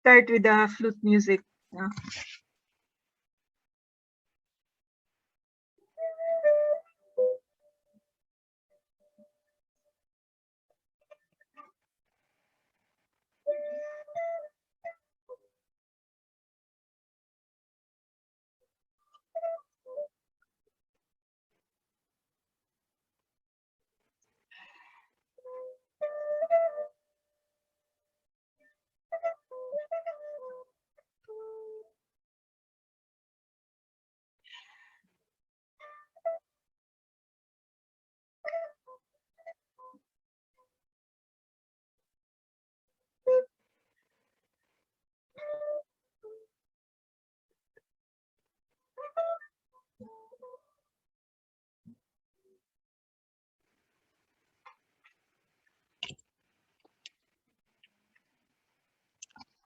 start with the flute music. Yeah.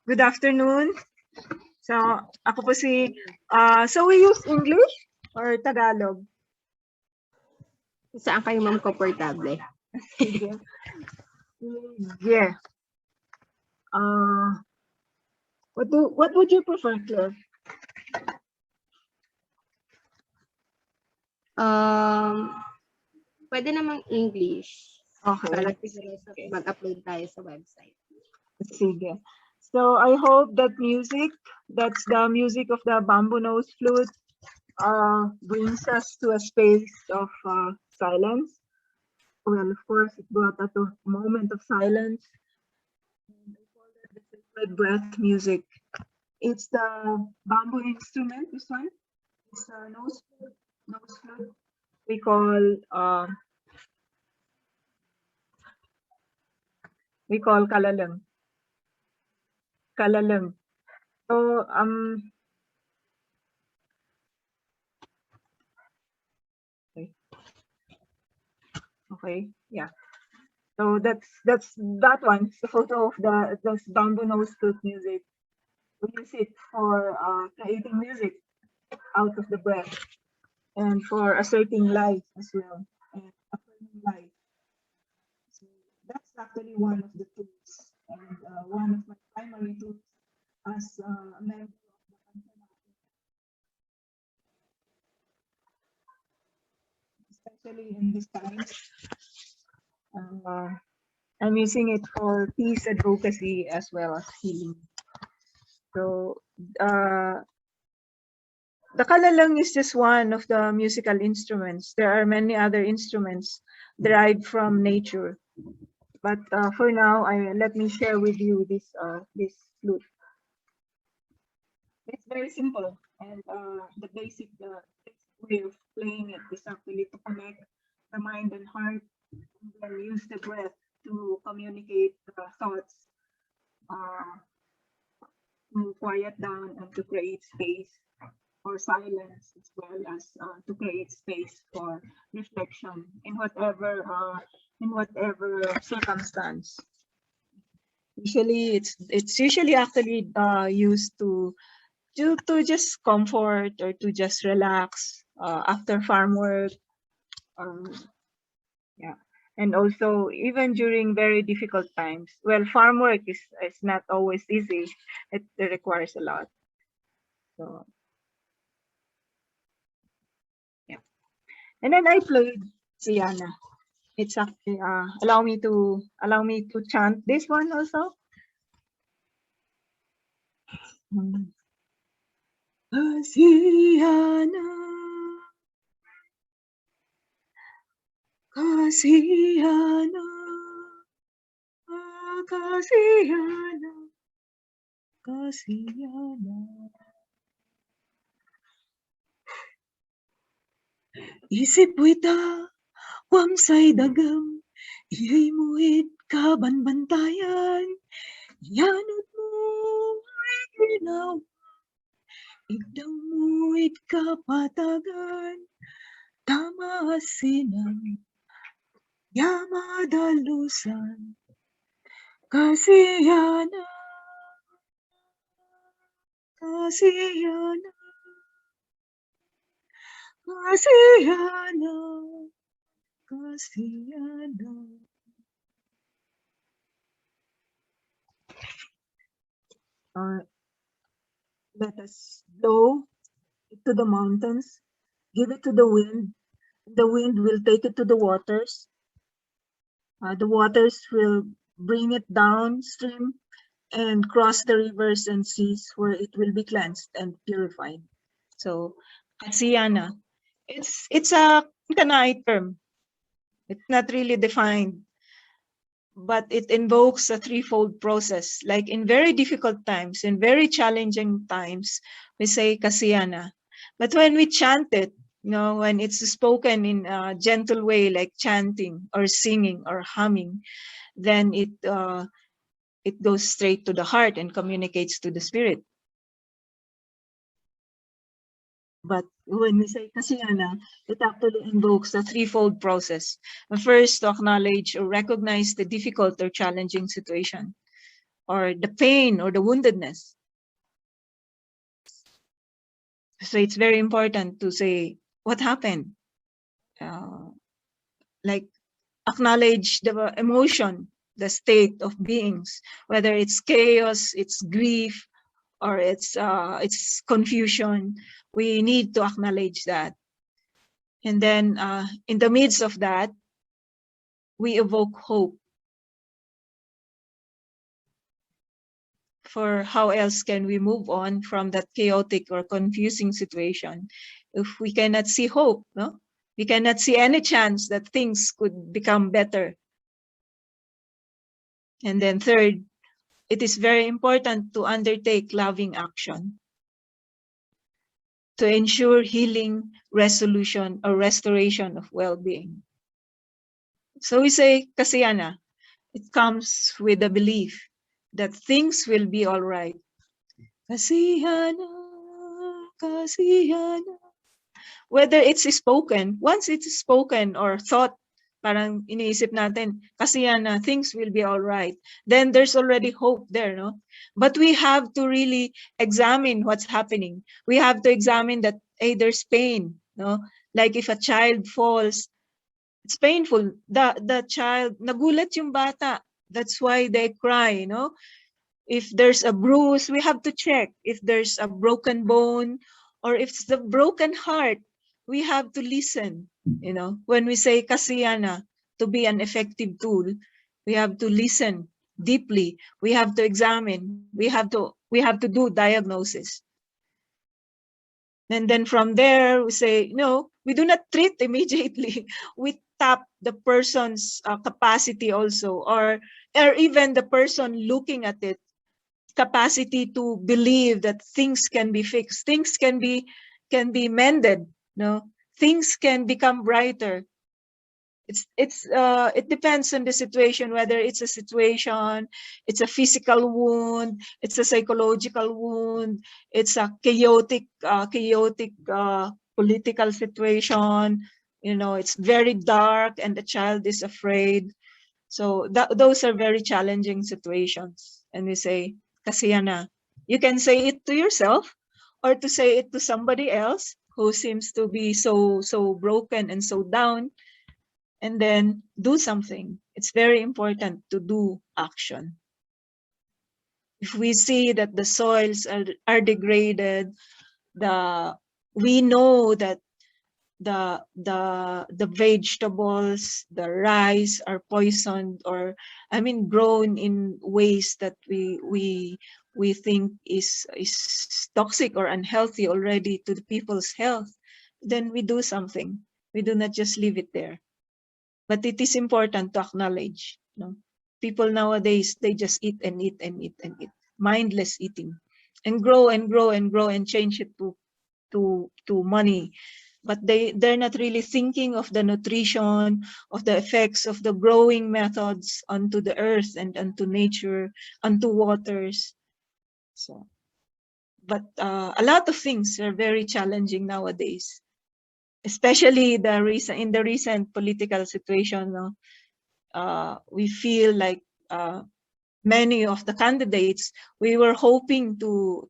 Good afternoon. So, ako po so we use English or Tagalog? Saan kayo ma'am komportable? Sige. Yeah. What would you prefer, Claire? Pwede namang English. Okay. Para mag-upload tayo sa website. Sige. So I hope that that's the music of the bamboo nose flute, brings us to a space of silence. Well, of course, it brought us a moment of silence. And I call that the sacred breath music. It's the bamboo instrument, this one. It's a nose flute. We call kalalang. Kalalang. So okay, yeah. So that's that one. It's the photo of the bamboo nose flute music. We use it for creating music out of the breath and for asserting life as well and affirming life. So that's actually one of the tools and one of my primary tools as a member of the Kankana-ey, especially in these times. I'm using it for peace advocacy as well as healing. So the kalalang is just one of the musical instruments. There are many other instruments derived from nature. But for now, let me share with you this flute. It's very simple, and the basic way of playing it is actually to connect the mind and heart, and then use the breath to communicate the thoughts, to quiet down and to create space for silence, as well as to create space for reflection in whatever circumstance. Usually, it's usually actually used to just comfort or to just relax after farm work. Yeah, and also even during very difficult times. Well, farm work is not always easy. It requires a lot. So yeah, and then I played Kasiyana. It's actually allow me to chant this one also. Kasiyana, Kasiyana, Kasiyana, Kasiyana. Isip wita, wamsay dagam, iyay muhit kabanbantayan, yanot mo ay ginaw, igdang muhit kapatagan, tama sinang yamadalusan, Kasiyana, Kasiyana, Kasiyana, Kasiyana. Uh, Let us blow it to the mountains, give it to the wind. The wind will take it to the waters. The waters will bring it downstream and cross the rivers and seas where it will be cleansed and purified. So, Kasiyana, it's a Kankana-ey term. It's not really defined, but it invokes a threefold process. Like in very difficult times, in very challenging times, we say Kasiyana. But when we chant it, when it's spoken in a gentle way, like chanting or singing or humming, then it goes straight to the heart and communicates to the spirit. But when we say Kasiyana, it actually invokes a threefold process. First, to acknowledge or recognize the difficult or challenging situation, or the pain or the woundedness. So it's very important to say, what happened? Like acknowledge the emotion, the state of beings, whether it's chaos, it's grief, or it's confusion. We need to acknowledge that. And then in the midst of that, we evoke hope. For how else can we move on from that chaotic or confusing situation if we cannot see hope, no? We cannot see any chance that things could become better. And then third, it is very important to undertake loving action to ensure healing, resolution, or restoration of well-being. So we say, Kasiyana, it comes with the belief that things will be all right. Kasiyana, Kasiyana. Whether it's spoken, once it's spoken or thought, parang iniisip natin, Kasiyana, things will be all right. Then there's already hope there, no? But we have to really examine what's happening. We have to examine that, hey, there's pain, no? Like if a child falls, it's painful. The child, nagulat yung bata. That's why they cry, If there's a bruise, we have to check. If there's a broken bone, or if it's the broken heart, we have to listen. When we say Kasiyana to be an effective tool, we have to listen deeply. We have to examine. We have to do diagnosis. And then from there, we say, no, we do not treat immediately. We tap the person's capacity also, or even the person looking at it, capacity to believe that things can be fixed, things can be mended, things can become brighter. It depends on the situation, whether it's a situation, it's a physical wound, it's a psychological wound, it's a chaotic political situation. It's very dark and the child is afraid. So those are very challenging situations. And we say, Kasiyana, you can say it to yourself or to say it to somebody else who seems to be so broken and so down, and then do something. It's very important to do action. If we see that the soils are degraded, we know that the vegetables, the rice are poisoned, or grown in ways that we think is toxic or unhealthy already to the people's health, then we do something. We do not just leave it there. But it is important to acknowledge. People nowadays, they just eat and eat and eat and eat, mindless eating, and grow and grow and grow and change it to money. But they're not really thinking of the nutrition, of the effects of the growing methods onto the earth and onto nature, onto waters. So, but a lot of things are very challenging nowadays, especially in the recent political situation. We feel like many of the candidates, we were hoping to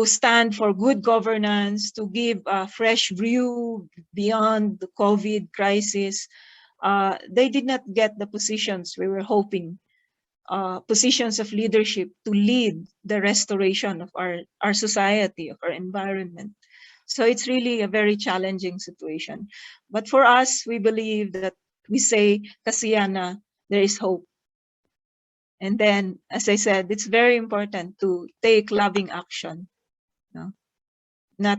stand for good governance, to give a fresh view beyond the COVID crisis. They did not get the positions we were hoping. positions of leadership to lead the restoration of our society, of our environment. So it's really a very challenging situation. But for us, we believe that we say, Kasiyana, there is hope. And then, as I said, it's very important to take loving action, no? not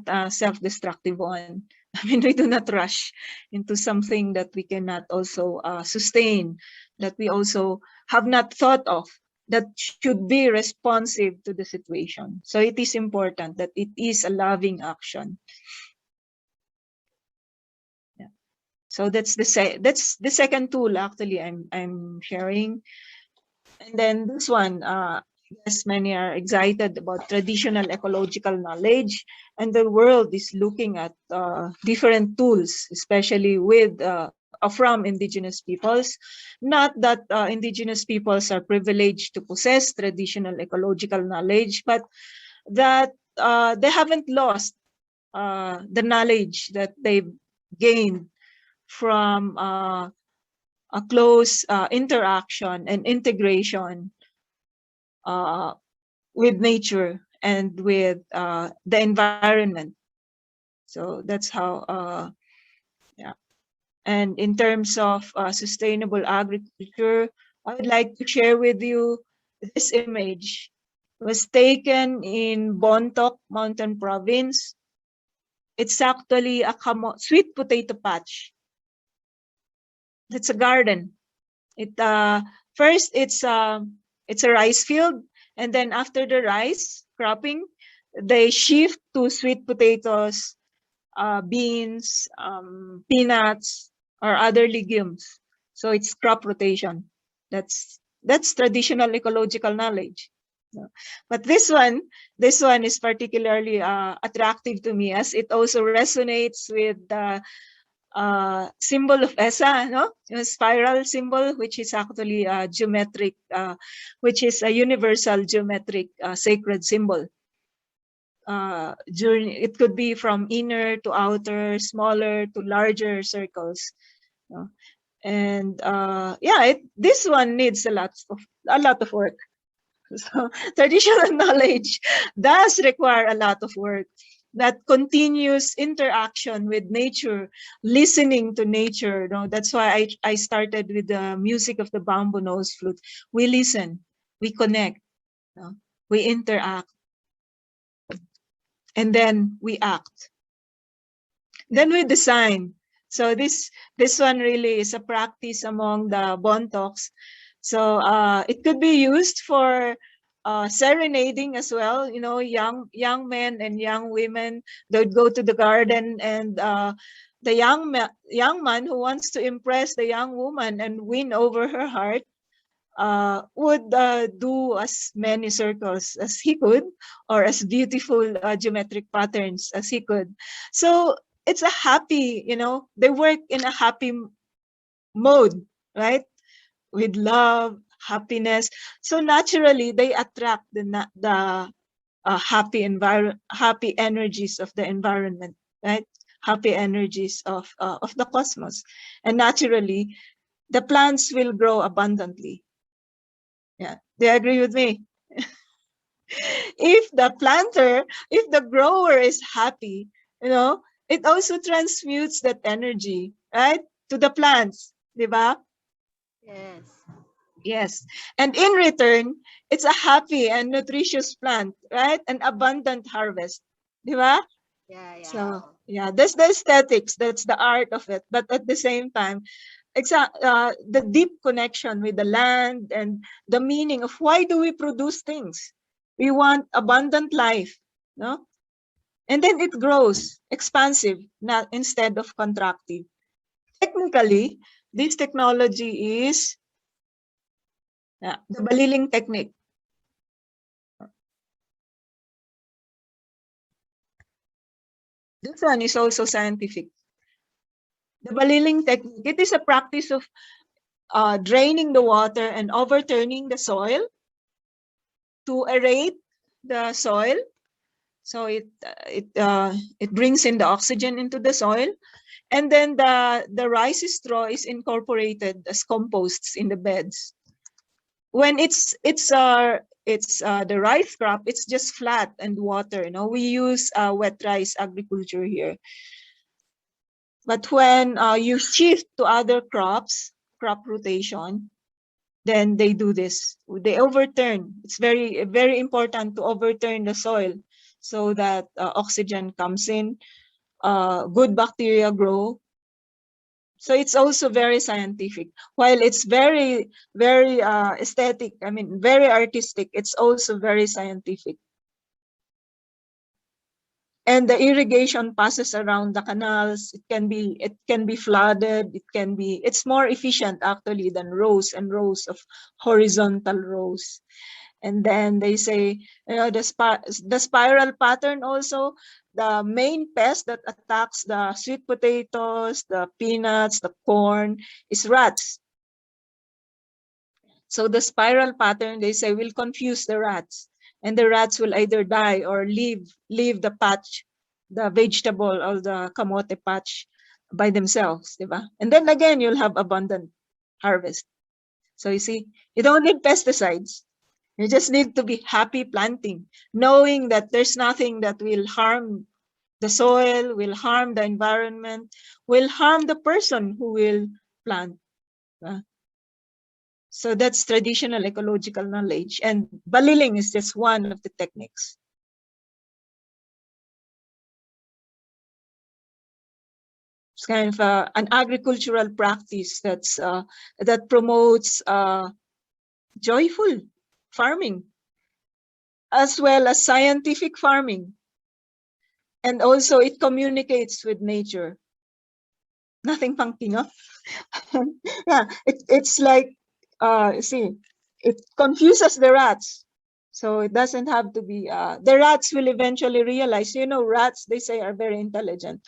a self-destructive one. I mean, we do not rush into something that we cannot also sustain, that we also have not thought of, that should be responsive to the situation. So it is important that it is a loving action. Yeah. So that's the second tool actually I'm sharing. And then this one, yes, many are excited about traditional ecological knowledge, and the world is looking at different tools, especially with from indigenous peoples. Not that indigenous peoples are privileged to possess traditional ecological knowledge, but that they haven't lost the knowledge that they've gained from a close interaction and integration with nature and with the environment. So that's how, yeah. And in terms of sustainable agriculture, I would like to share with you this image. It was taken in Bontoc Mountain Province. It's actually a sweet potato patch. It's a garden. It first it's a rice field, and then after the rice cropping, they shift to sweet potatoes, beans, peanuts, or other legumes. So it's crop rotation. That's traditional ecological knowledge. Yeah. But this one is particularly attractive to me, as it also resonates with the symbol of ESA, no? A spiral symbol, which is actually a geometric, which is a universal geometric sacred symbol. It could be from inner to outer, smaller to larger circles. No? And yeah, this one needs a lot of work. So traditional knowledge does require a lot of work. That continuous interaction with nature, listening to nature. No? That's why I started with the music of the bamboo nose flute. We listen, we connect, no? We interact, and then we act. Then we design. So this one really is a practice among the Bontocs. So it could be used for serenading as well. You know, young men and young women, they'd go to the garden, and the young man who wants to impress the young woman and win over her heart would do as many circles as he could, or as beautiful geometric patterns as he could. So it's a happy, you know, they work in a happy mode, right? With love, happiness. So naturally, they attract the happy energies of the environment, right? Happy energies of the cosmos, and naturally, the plants will grow abundantly. Yeah, do you agree with me? If the grower is happy, you know, it also transmutes that energy, right, to the plants, di ba? Yes. Yes. And in return, it's a happy and nutritious plant, right? An abundant harvest. Di ba? Yeah, yeah. So, yeah, that's the aesthetics, that's the art of it. But at the same time, the deep connection with the land and the meaning of why do we produce things? We want abundant life, no? And then it grows expansive, not instead of contractive. Technically, this technology is the baliling technique. This one is also scientific. The baliling technique, it is a practice of draining the water and overturning the soil to aerate the soil. So it brings in the oxygen into the soil, and then the rice straw is incorporated as composts in the beds. when it's the rice crop, it's just flat and water. We use wet rice agriculture here. But when you shift to other crops, crop rotation, then they do this. They overturn. It's very, very important to overturn the soil so that oxygen comes in, good bacteria grow. So it's also very scientific. While it's very, very aesthetic, I mean, very artistic, it's also very scientific. And the irrigation passes around the canals. It can be flooded. It's more efficient actually than rows and rows of horizontal rows. And then they say, the spiral pattern also, the main pest that attacks the sweet potatoes, the peanuts, the corn is rats. So the spiral pattern, they say, will confuse the rats. And the rats will either die or leave the patch, the vegetable or the kamote patch by themselves. Diba? And then again, you'll have abundant harvest. So you see, you don't need pesticides. You just need to be happy planting, knowing that there's nothing that will harm the soil, will harm the environment, will harm the person who will plant. So that's traditional ecological knowledge. And baliling is just one of the techniques. It's kind of an agricultural practice that promotes joyful farming, as well as scientific farming. And also it communicates with nature. Nothing funky, no? Yeah, it's like, see, it confuses the rats. So it doesn't have to be, the rats will eventually realize, rats, they say, are very intelligent.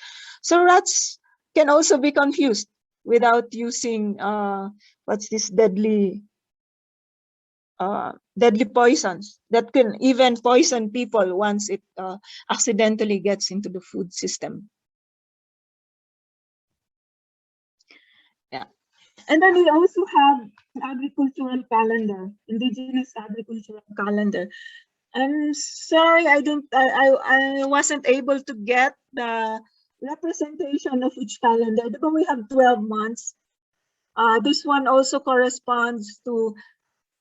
So rats can also be confused without using, what's this deadly poisons that can even poison people once it accidentally gets into the food system. Yeah. And then we also have agricultural calendar, indigenous agricultural calendar. I'm sorry, I wasn't able to get the representation of each calendar, but we have 12 months. This one also corresponds to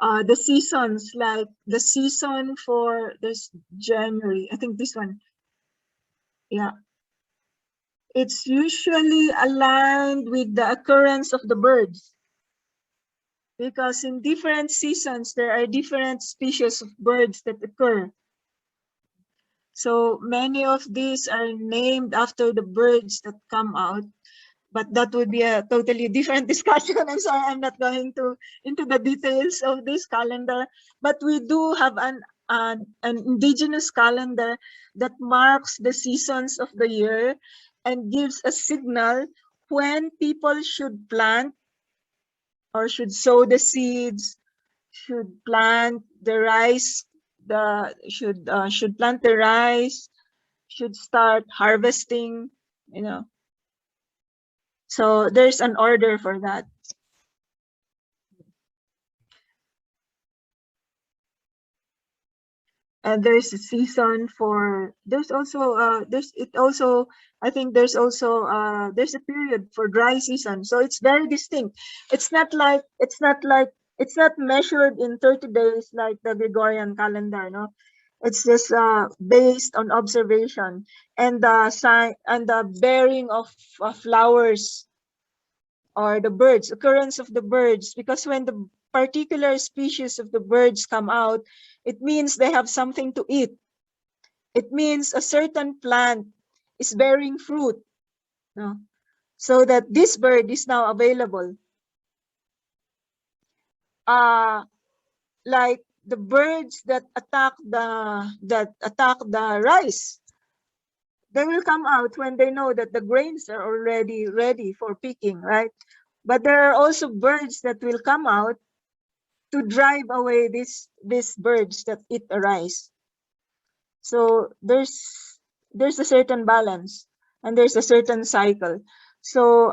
the seasons, like the season for this January. I think this one, yeah. It's usually aligned with the occurrence of the birds, because in different seasons, there are different species of birds that occur. So many of these are named after the birds that come out, but that would be a totally different discussion. I'm sorry, I'm not going into the details of this calendar, but we do have an indigenous calendar that marks the seasons of the year and gives a signal when people should plant or should sow the seeds, should plant the rice, should plant the rice, should start harvesting, So there's an order for that. And there's a season for, there's also I think there's also there's a period for dry season. So it's very distinct. It's not measured in 30 days like the Gregorian calendar, no? It's just based on observation and the bearing of flowers or the birds, occurrence of the birds, because when the particular species of the birds come out, it means they have something to eat. It means a certain plant is bearing fruit, no? So that this bird is now available. Like the birds that attack the rice, they will come out when they know that the grains are already ready for picking, right? But there are also birds that will come out to drive away these birds that eat the rice. So there's a certain balance and there's a certain cycle. So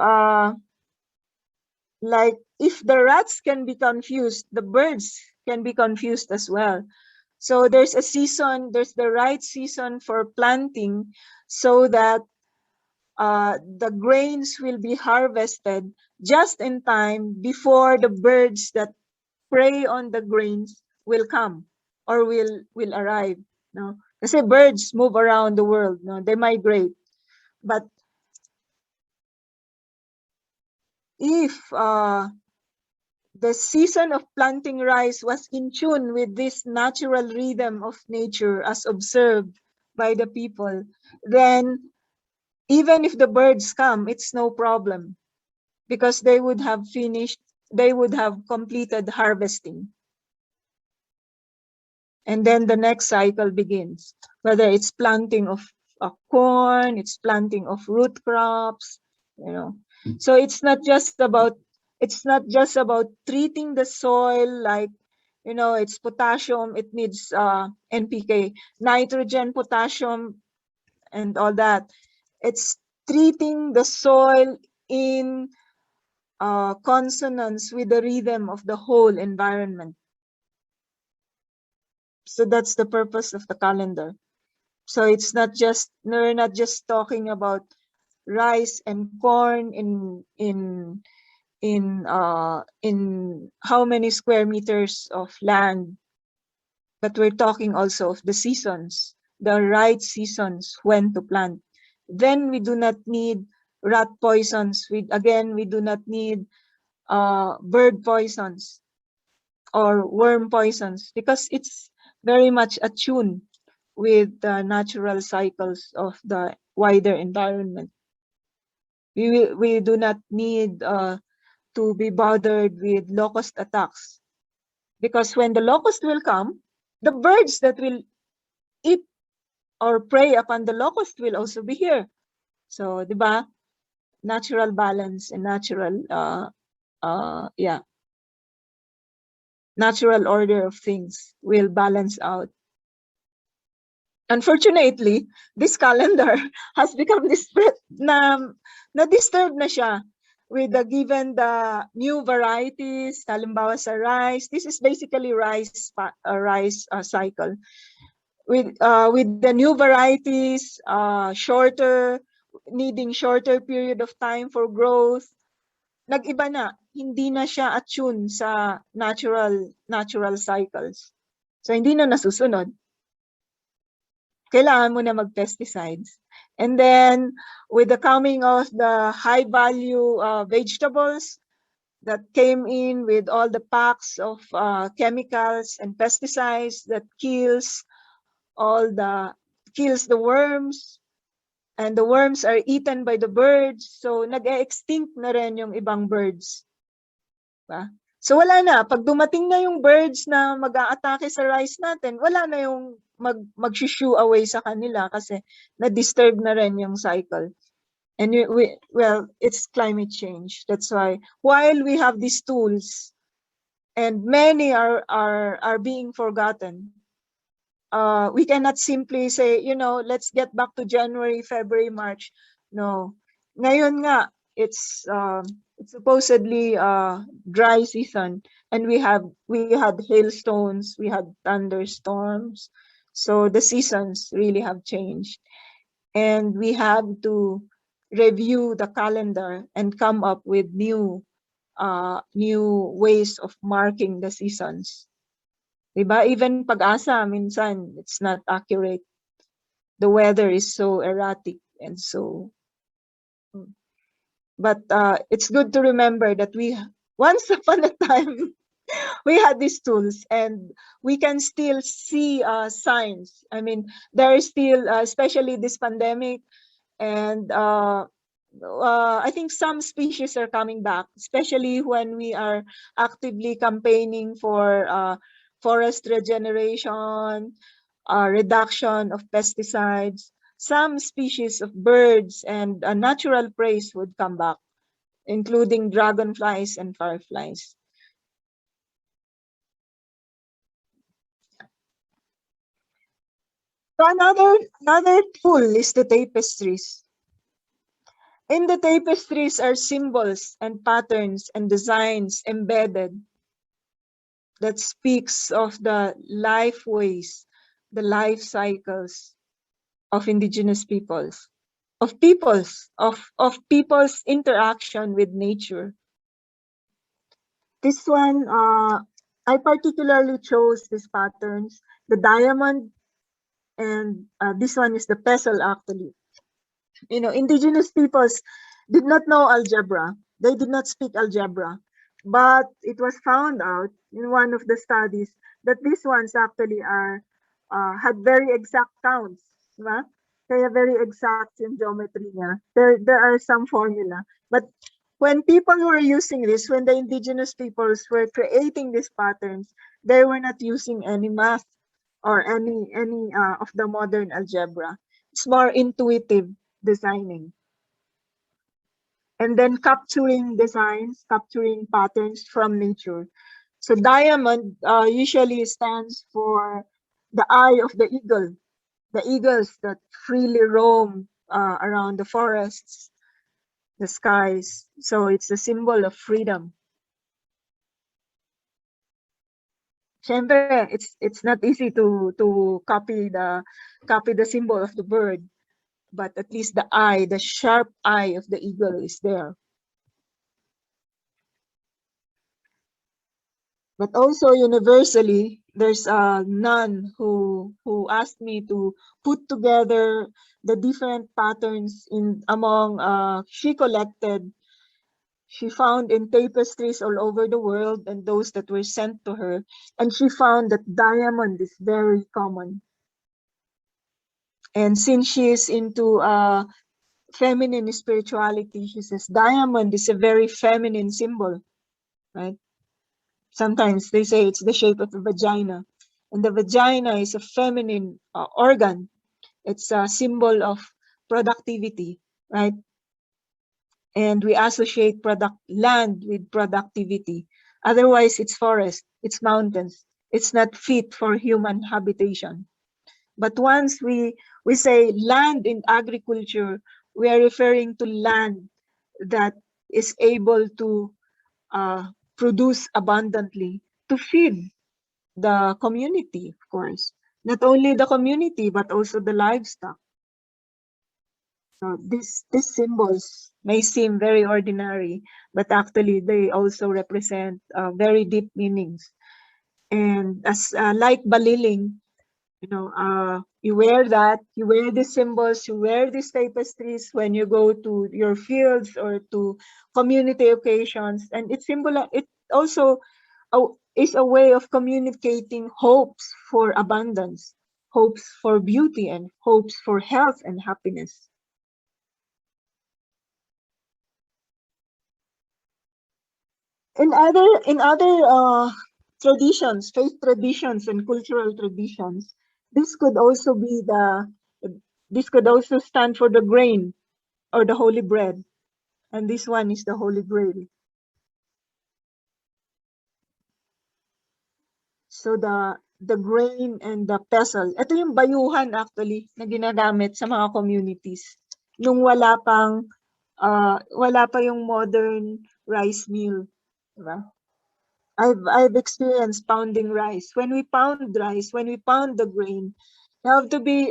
like if the rats can be confused, the birds can be confused as well. So there's a season, there's the right season for planting so that the grains will be harvested just in time before the birds that prey on the grains will come or will arrive. No? Kasi birds move around the world, no? They migrate. But if the season of planting rice was in tune with this natural rhythm of nature as observed by the people, then even if the birds come, it's no problem because they would have completed harvesting. And then the next cycle begins, whether it's planting of corn, it's planting of root crops, you know. So it's not just about treating the soil like, you know, it's potassium, it needs NPK, nitrogen, potassium, and all that. It's treating the soil in consonance with the rhythm of the whole environment. So that's the purpose of the calendar. So it's not just, we're not just talking about rice and corn in how many square meters of land, but we're talking also of the seasons, the right seasons when to plant. Then we do not need rat poisons. We do not need bird poisons or worm poisons because it's very much attuned with the natural cycles of the wider environment. We do not need to be bothered with locust attacks because when the locust will come, the birds that will eat or prey upon the locust will also be here. So, di ba? Natural balance and natural natural order of things will balance out. Unfortunately, this calendar has become na-disturb na siya with the given the new varieties, halimbawa sa rice. This is basically rice cycle. With the new varieties, needing shorter period of time for growth, nag-iba na, hindi na siya attune sa natural cycles. So hindi na nasusunod. Kailangan mo na mag-pesticides. And then with the coming of the high value vegetables that came in with all the packs of chemicals and pesticides that kills the worms, and the worms are eaten by the birds. So nag-e-extinct na rin yung ibang birds. Diba? So wala na. Pag dumating na yung birds na mag-aatake sa rice natin, wala na yung mag-shoo away sa kanila kasi na-disturb na rin yung cycle. And well, it's climate change. That's why while we have these tools and many are being forgotten, we cannot simply say, you know, let's get back to January, February, March. No. Ngayon nga, it's supposedly dry season, and we had hailstones, we had thunderstorms. So the seasons really have changed, and we have to review the calendar and come up with new ways of marking the seasons. Diba? Even pag-asa, minsan, it's not accurate. The weather is so erratic and so. But it's good to remember that once upon a time, we had these tools and we can still see signs. I mean, there is still, especially this pandemic, and I think some species are coming back, especially when we are actively campaigning for forest regeneration, reduction of pesticides. Some species of birds and natural prey would come back, including dragonflies and fireflies. So another tool is the tapestries. In the tapestries are symbols and patterns and designs embedded. that speaks of the life ways, the life cycles of indigenous peoples, of people's interaction with nature. This one, I particularly chose these patterns, the diamond, and this one is the pestle actually. Indigenous peoples did not know algebra. They did not speak algebra. But it was found out in one of the studies that these ones actually had very exact counts. Diba? Kaya very exact yung geometry niya. There are some formula. But when people were using this, when the indigenous peoples were creating these patterns, they were not using any math or any of the modern algebra. It's more intuitive designing. And then capturing designs, capturing patterns from nature. So diamond usually stands for the eye of the eagle, the eagles that freely roam around the forests, the skies. So it's a symbol of freedom. Siyempre, it's not easy to copy the symbol of the bird, but at least the eye, the sharp eye of the eagle is there. But also universally, there's a nun who asked me to put together the different patterns among she collected. She found in tapestries all over the world and those that were sent to her, and she found that diamond is very common. And since she is into feminine spirituality, she says diamond is a very feminine symbol, right? Sometimes they say it's the shape of a vagina, and the vagina is a feminine organ. It's a symbol of productivity, right? And we associate land with productivity. Otherwise, it's forest, it's mountains. It's not fit for human habitation. But once we say land in agriculture, we are referring to land that is able to produce abundantly to feed the community, of course. Not only the community, but also the livestock. So these symbols may seem very ordinary, but actually they also represent very deep meanings. And as like baliling, you wear that, you wear these symbols, you wear these tapestries when you go to your fields or to community occasions, and it also is a way of communicating hopes for abundance, hopes for beauty, and hopes for health and happiness. In other traditions, faith traditions, and cultural traditions, this could also stand for the grain or the holy bread, and this one is the holy grail. So the grain and the pestle, ito yung bayuhan actually na ginagamit sa mga communities nung wala pa yung modern rice mill, diba? I've experienced pounding rice. When we pound rice, when we pound the grain, you have to be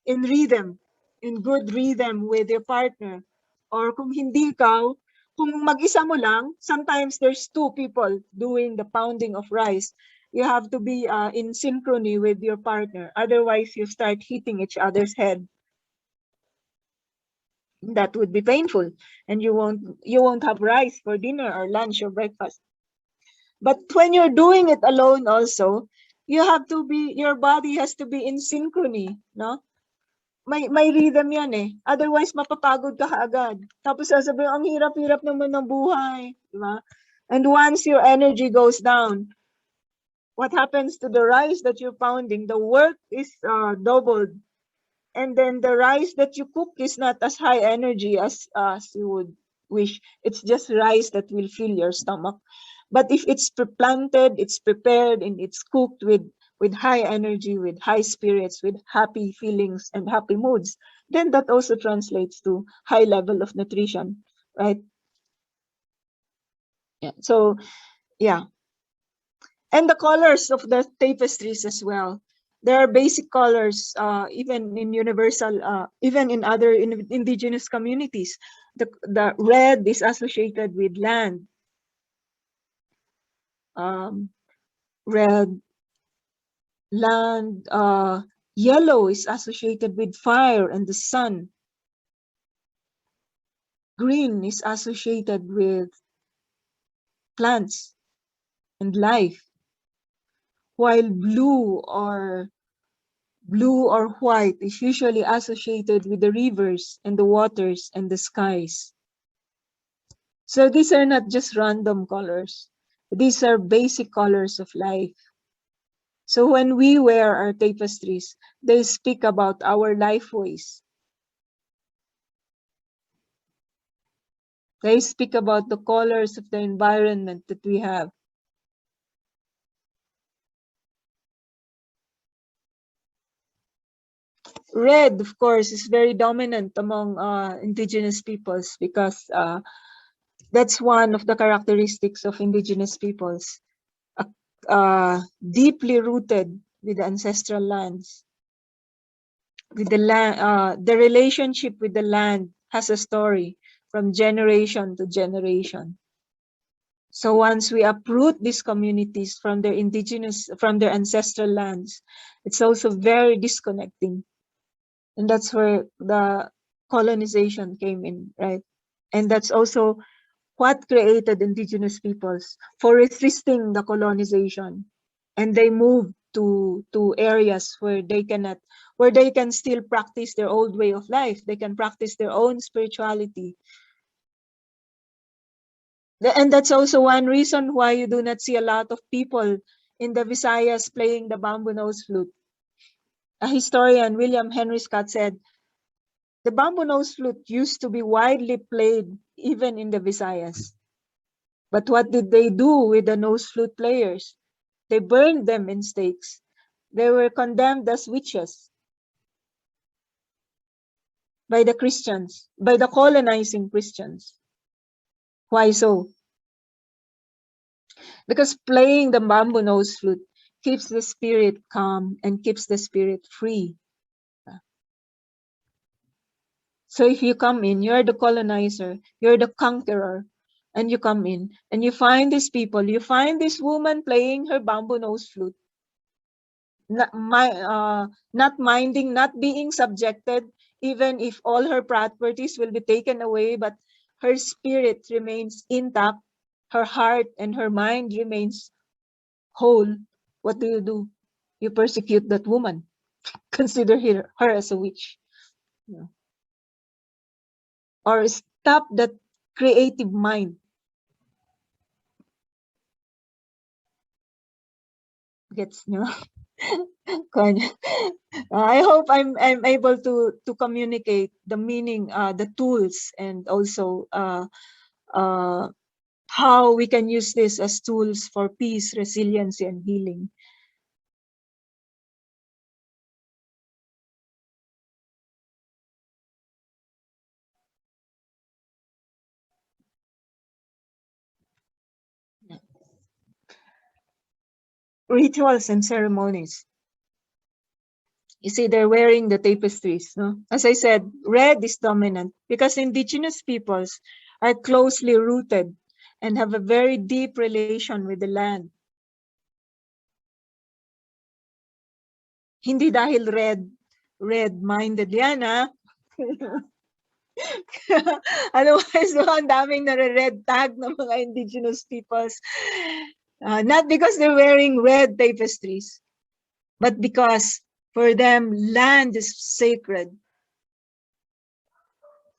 in rhythm, in good rhythm with your partner. Or kung hindi ikaw, kung mag-isa mo lang, sometimes there's two people doing the pounding of rice. You have to be in synchrony with your partner. Otherwise, you start hitting each other's head. That would be painful, and you won't have rice for dinner or lunch or breakfast. But when you're doing it alone also, your body has to be in synchrony, no? May rhythm yan eh. Otherwise, mapapagod ka agad. Tapos sasabihin, ang hirap-hirap naman ng buhay. Diba? And once your energy goes down, what happens to the rice that you're pounding? The work is doubled. And then the rice that you cook is not as high energy as you would wish. It's just rice that will fill your stomach. But if it's planted, it's prepared, and it's cooked with high energy, with high spirits, with happy feelings and happy moods, then that also translates to high level of nutrition, right? Yeah. So, yeah. And the colors of the tapestries as well. There are basic colors, even in universal, even in other indigenous communities. The red is associated with land. Red, land, yellow is associated with fire and the sun. Green is associated with plants and life, while blue or white is usually associated with the rivers and the waters and the skies. So these are not just random colors. These are basic colors of life. So when we wear our tapestries, they speak about our life ways. They speak about the colors of the environment that we have. Red, of course, is very dominant among indigenous peoples because that's one of the characteristics of indigenous peoples. Deeply rooted with the ancestral lands. With the land, the relationship with the land has a story from generation to generation. So once we uproot these communities from their ancestral lands, it's also very disconnecting. And that's where the colonization came in, right? And that's also what created indigenous peoples for resisting the colonization. And they moved to areas where they can still practice their old way of life. They can practice their own spirituality. And that's also one reason why you do not see a lot of people in the Visayas playing the bamboo nose flute. A historian, William Henry Scott, said, the bamboo nose flute used to be widely played even in the Visayas. But what did they do with the nose flute players? They burned them in stakes. They were condemned as witches by the Christians, by the colonizing Christians. Why so? Because playing the bamboo nose flute keeps the spirit calm and keeps the spirit free. So if you come in, you're the colonizer, you're the conqueror, and you come in and you find these people, you find this woman playing her bamboo nose flute, not minding, not being subjected, even if all her properties will be taken away, but her spirit remains intact, her heart and her mind remains whole. What do? You persecute that woman. Consider her as a witch. Yeah. Or stop that creative mind. Gets no. I hope I'm able to communicate the meaning, the tools, and also how we can use this as tools for peace, resiliency, and healing. Rituals and ceremonies. You see, they're wearing the tapestries. No? As I said, red is dominant because indigenous peoples are closely rooted and have a very deep relation with the land. Hindi dahil red-minded yan, ha? Otherwise, ang daming nare-red tag ng mga indigenous peoples. Not because they're wearing red tapestries, but because for them, land is sacred.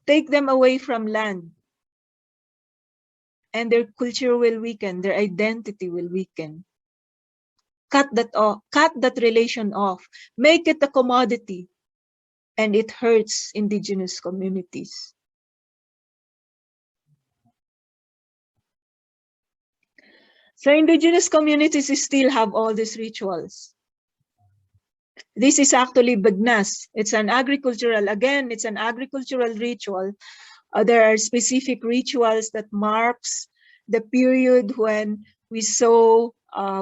Take them away from land, and their culture will weaken, their identity will weaken. Cut that relation off, make it a commodity, and it hurts indigenous communities. So indigenous communities still have all these rituals. This is actually bagnas. It's an agricultural ritual. There are specific rituals that marks the period when we sow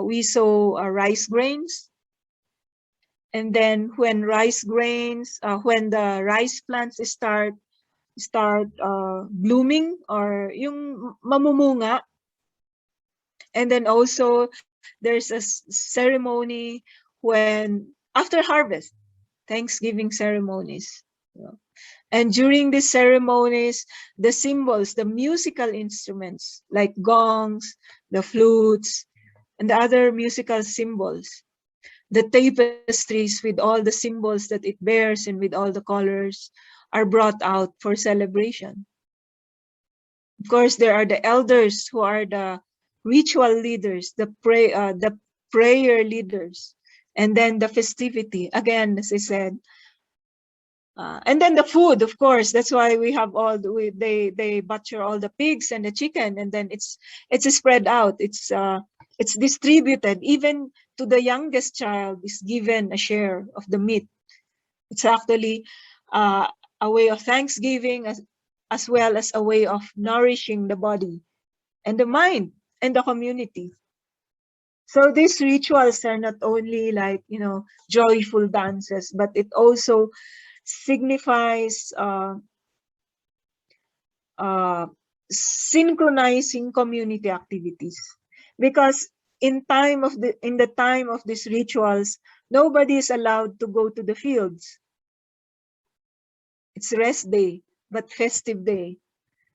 we sow rice grains. And then when rice grains, when the rice plants start blooming or yung mamumunga, and then also there's a ceremony when after harvest, Thanksgiving ceremonies. And during these ceremonies, the symbols, the musical instruments like gongs, the flutes, and the other musical symbols, the tapestries with all the symbols that it bears and with all the colors are brought out for celebration. Of course, there are the elders who are the ritual leaders, the prayer leaders, and then the festivity. Again, as I said, and then the food, of course. That's why we have they butcher all the pigs and the chicken, and then it's spread out. It's distributed. Even to the youngest child is given a share of the meat. It's actually a way of thanksgiving as well as a way of nourishing the body and the mind and the community. So these rituals are not only like, joyful dances, but it also signifies synchronizing community activities. Because in the time of these rituals, nobody is allowed to go to the fields. It's rest day, but festive day.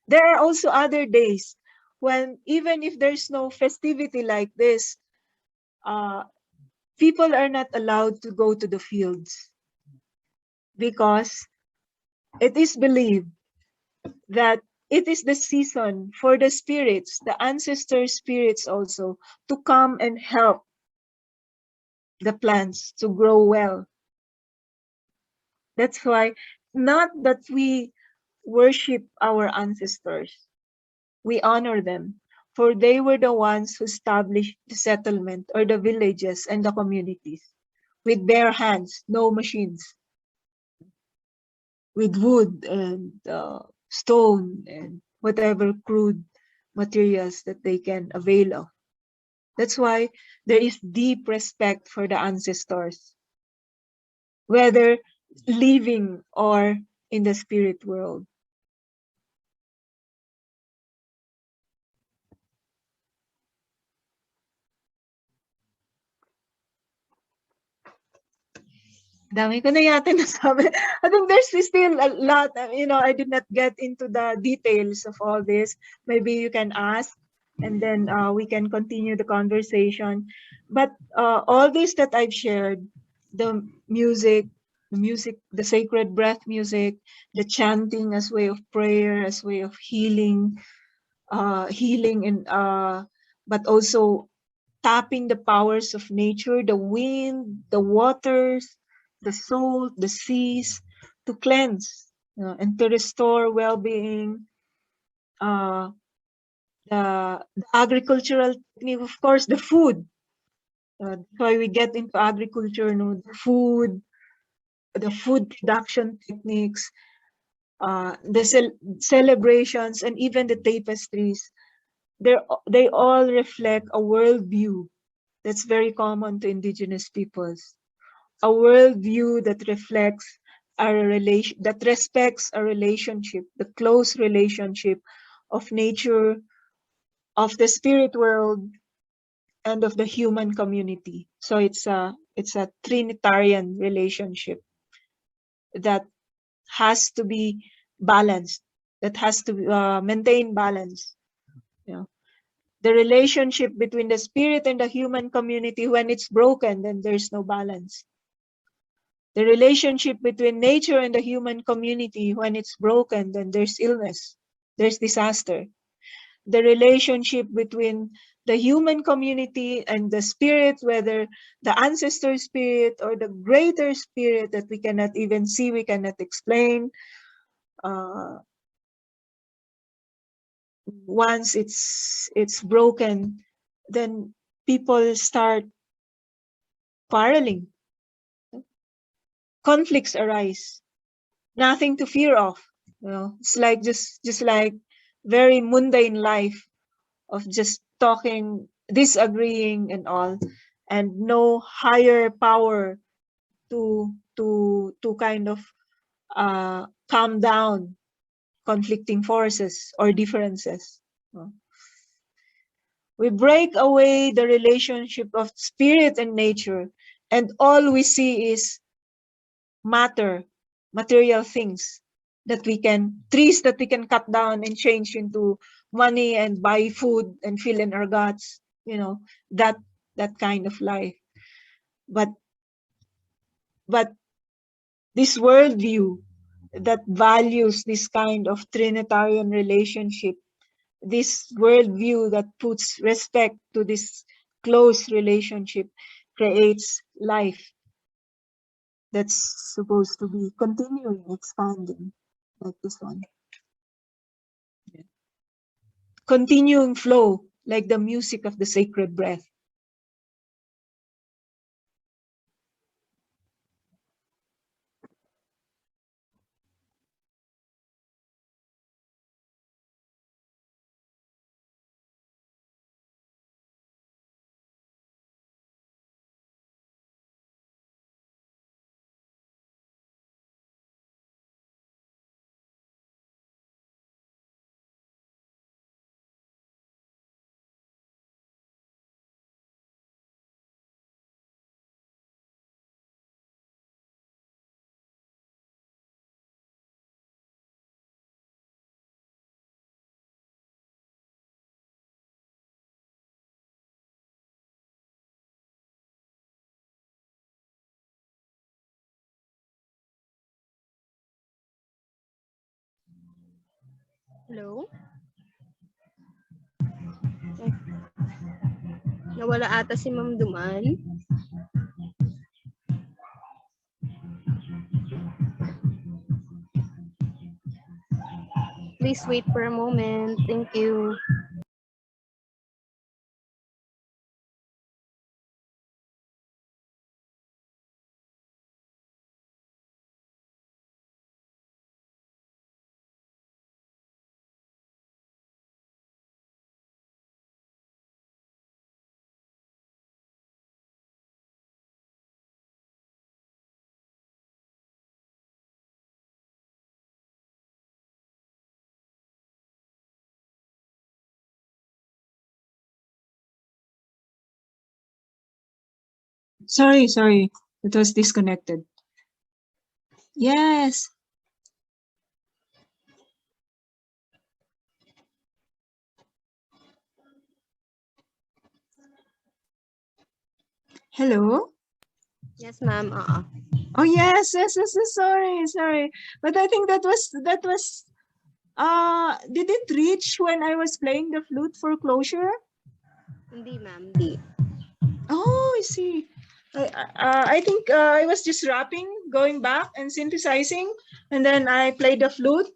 There are also other days when even if there's no festivity like this, people are not allowed to go to the fields because it is believed that it is the season for the spirits, the ancestor spirits also, to come and help the plants to grow well. That's why, not that we worship our ancestors, we honor them, for they were the ones who established the settlement or the villages and the communities with bare hands, no machines, with wood and stone and whatever crude materials that they can avail of. That's why there is deep respect for the ancestors, whether living or in the spirit world. Dami ko na yata nasabi. I think there's still a lot, I did not get into the details of all this. Maybe you can ask and then we can continue the conversation. But all this that I've shared, the music, the sacred breath music, the chanting as way of prayer, as way of healing, but also tapping the powers of nature, the wind, the waters, the soul, the seas, to cleanse and to restore well-being. The agricultural technique, of course, the food. That's why we get into agriculture, the food production techniques, the celebrations, and even the tapestries. They all reflect a worldview that's very common to Indigenous peoples. A worldview that reflects that respects a relationship, the close relationship of nature, of the spirit world, and of the human community. So it's a trinitarian relationship that has to be balanced, that has to maintain balance. The relationship between the spirit and the human community, when it's broken, then there's no balance. The relationship between nature and the human community, when it's broken, then there's illness, there's disaster. The relationship between the human community and the spirit, whether the ancestor spirit or the greater spirit that we cannot even see, we cannot explain, once it's broken, then people start quarreling. Conflicts arise. Nothing to fear of. It's like just like very mundane life of just talking disagreeing and all, and no higher power to kind of calm down conflicting forces or differences. We break away the relationship of spirit and nature, and all we see is matter, material things that we can, trees that we can cut down and change into money and buy food and fill in our guts, you know, that kind of life. But this worldview that values this kind of trinitarian relationship, this worldview that puts respect to this close relationship, creates life that's supposed to be continuing, expanding, like this one. Continuing flow, like the music of the sacred breath. Hello? Ay, nawala ata si Ma'am Duman. Please wait for a moment. Thank you. Sorry, it was disconnected. Yes. Hello? Yes, ma'am. Oh yes, sorry. But I think that was did it reach when I was playing the flute for closure? Hindi, ma'am. Hindi. Oh, I see. I think I was just rapping, going back and synthesizing, and then I played the flute.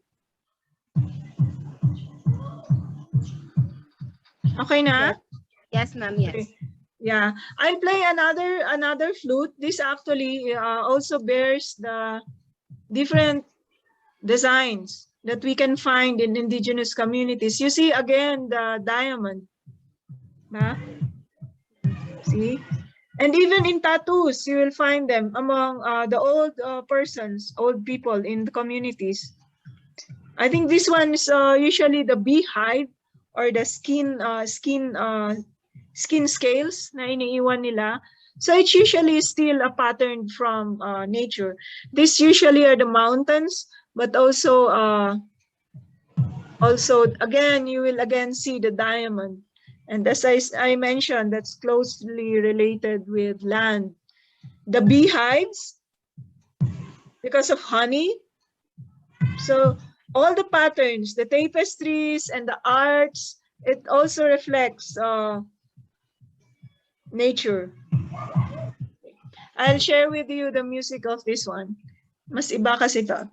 Okay na? Yes, ma'am. Yes. Okay. Yeah, I'll play another flute. This actually also bears the different designs that we can find in indigenous communities. You see again the diamond. Huh? See? And even in tattoos, you will find them among the old persons, old people in the communities. I think this one is usually the beehive or the skin scales na iniiwan nila. So it's usually still a pattern from nature. These usually are the mountains, but also again, you will again see the diamond. And as I mentioned, that's closely related with land. The beehives, because of honey. So all the patterns, the tapestries and the arts, it also reflects nature. I'll share with you the music of this one. Mas iba kasi to.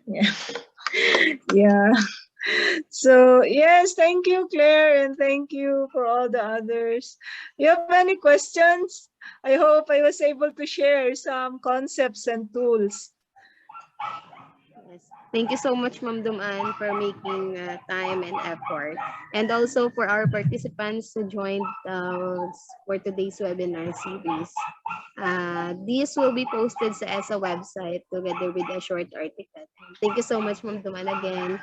Yeah. Yeah. So yes, thank you, Claire, and thank you for all the others. You have any questions? I hope I was able to share some concepts and tools. Yes. Thank you so much, Ma'am Duman, for making time and effort. And also for our participants who joined for today's webinar series. This will be posted sa ESA website together with a short article. Thank you so much, Ma'am Duman, again.